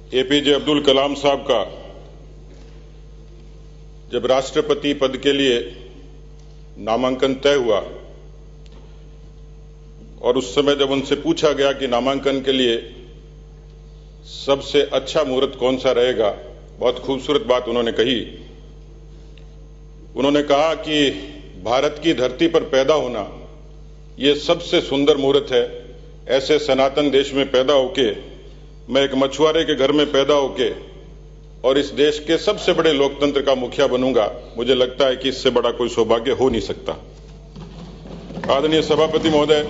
APJ Abdul Kalam साहब का जब राष्ट्रपति पद के लिए नामांकन तय हुआ और उस समय जब उनसे पूछा गया कि नामांकन के लिए सबसे अच्छा मुहूर्त कौन सा रहेगा, बहुत खूबसूरत बात उन्होंने कही। उन्होंने कहा कि भारत की धरती पर पैदा होना ये सबसे सुंदर मुहूर्त है। ऐसे सनातन देश में पैदा होके, मैं एक मछुआरे के घर में पैदा होके और इस देश के सबसे बड़े लोकतंत्र का मुखिया बनूंगा, मुझे लगता है कि इससे बड़ा कोई सौभाग्य हो नहीं सकता। आदरणीय सभापति महोदय,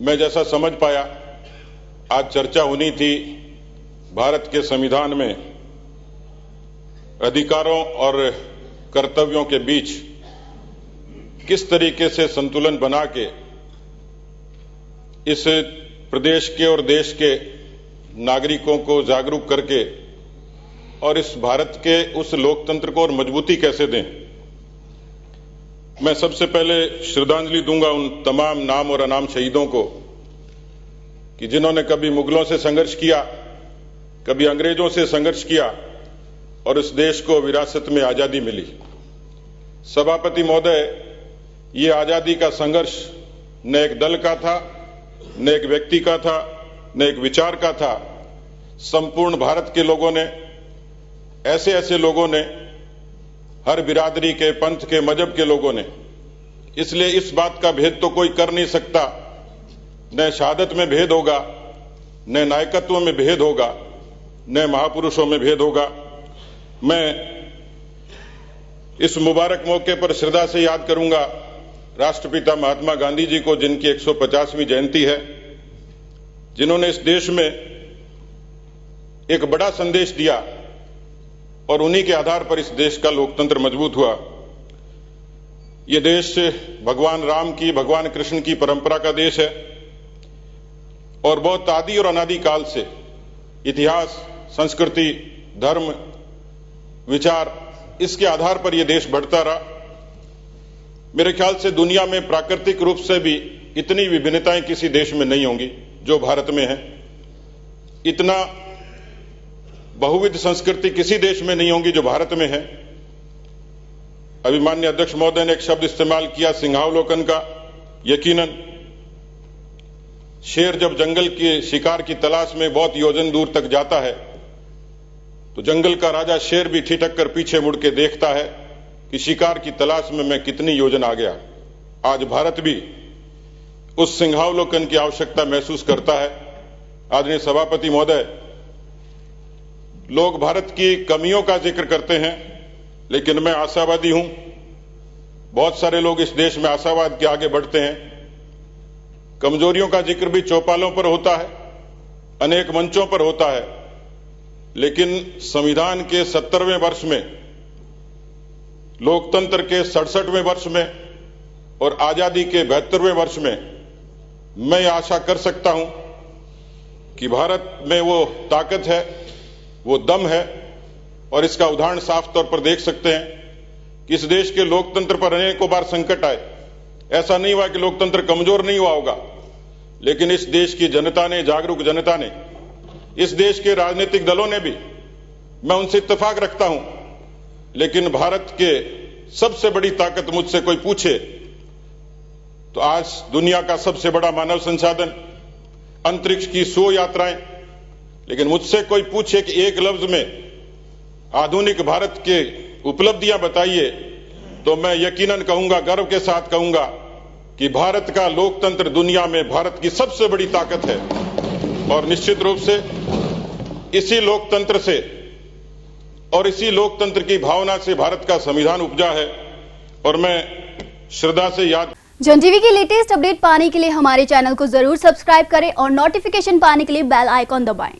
मैं जैसा समझ पाया, आज चर्चा होनी थी भारत के संविधान में अधिकारों और कर्तव्यों के बीच किस तरीके से संतुलन बना के इस प्रदेश के और देश के नागरिकों को जागरूक करके और इस भारत के उस लोकतंत्र को और मजबूती कैसे दें। मैं सबसे पहले श्रद्धांजलि दूंगा उन तमाम नाम और अनाम शहीदों को कि जिन्होंने कभी मुगलों से संघर्ष किया, कभी अंग्रेजों से संघर्ष किया और इस देश को विरासत में आजादी मिली। सभापति महोदय, ये आजादी का संघर्ष न एक दल का था, न एक व्यक्ति का था, न एक विचार का था। संपूर्ण भारत के लोगों ने, ऐसे ऐसे लोगों ने, हर बिरादरी के, पंथ के, मजहब के लोगों ने, इसलिए इस बात का भेद तो कोई कर नहीं सकता। न शहादत में भेद होगा, न नायकत्व में भेद होगा, न महापुरुषों में भेद होगा। मैं इस मुबारक मौके पर श्रद्धा से याद करूंगा राष्ट्रपिता महात्मा गांधी जी को, जिनकी 150वीं जयंती है, जिन्होंने इस देश में एक बड़ा संदेश दिया और उन्हीं के आधार पर इस देश का लोकतंत्र मजबूत हुआ। ये देश भगवान राम की, भगवान कृष्ण की परंपरा का देश है और बहुत आदि और अनादि काल से इतिहास, संस्कृति, धर्म, विचार, इसके आधार पर यह देश बढ़ता रहा। मेरे ख्याल से दुनिया में प्राकृतिक रूप से भी इतनी विभिन्नताएं किसी देश में नहीं होंगी जो भारत में है। इतना बहुविध संस्कृति किसी देश में नहीं होंगी जो भारत में है। अभिमान्य अध्यक्ष महोदय ने एक शब्द इस्तेमाल किया, सिंहावलोकन का। यकीनन शेर जब जंगल के शिकार की तलाश में बहुत योजन दूर तक जाता है तो जंगल का राजा शेर भी ठिठक कर पीछे मुड़ के देखता है कि शिकार की तलाश में मैं कितनी योजन आ गया। आज भारत भी उस सिंहावलोकन की आवश्यकता महसूस करता है। आदरणीय सभापति महोदय, लोग भारत की कमियों का जिक्र करते हैं, लेकिन मैं आशावादी हूं। बहुत सारे लोग इस देश में आशावाद के आगे बढ़ते हैं। कमजोरियों का जिक्र भी चौपालों पर होता है, अनेक मंचों पर होता है, लेकिन संविधान के 70वें वर्ष में, लोकतंत्र के 67वें वर्ष में और आजादी के 72वें वर्ष में मैं आशा कर सकता हूं कि भारत में वो ताकत है, वो दम है और इसका उदाहरण साफ तौर पर देख सकते हैं कि इस देश के लोकतंत्र पर अनेकों बार संकट आए। ऐसा नहीं हुआ कि लोकतंत्र कमजोर नहीं हुआ होगा, लेकिन इस देश की जनता ने, जागरूक जनता ने, इस देश के राजनीतिक दलों ने भी, मैं उनसे इत्तेफाक रखता हूं, लेकिन भारत के सबसे बड़ी ताकत मुझसे कोई पूछे तो आज दुनिया का सबसे बड़ा मानव संसाधन, अंतरिक्ष की 100 यात्राएं, लेकिन मुझसे कोई पूछे कि एक लफ्ज में आधुनिक भारत के उपलब्धियां बताइए तो मैं यकीनन कहूंगा, गर्व के साथ कहूंगा कि भारत का लोकतंत्र दुनिया में भारत की सबसे बड़ी ताकत है। और निश्चित रूप से इसी लोकतंत्र से और इसी लोकतंत्र की भावना से भारत का संविधान उपजा है। और मैं श्रद्धा से याद जन टीवी की लेटेस्ट अपडेट पाने के लिए हमारे चैनल को जरूर सब्सक्राइब करें और नोटिफिकेशन पाने के लिए बेल आइकॉन दबाएं।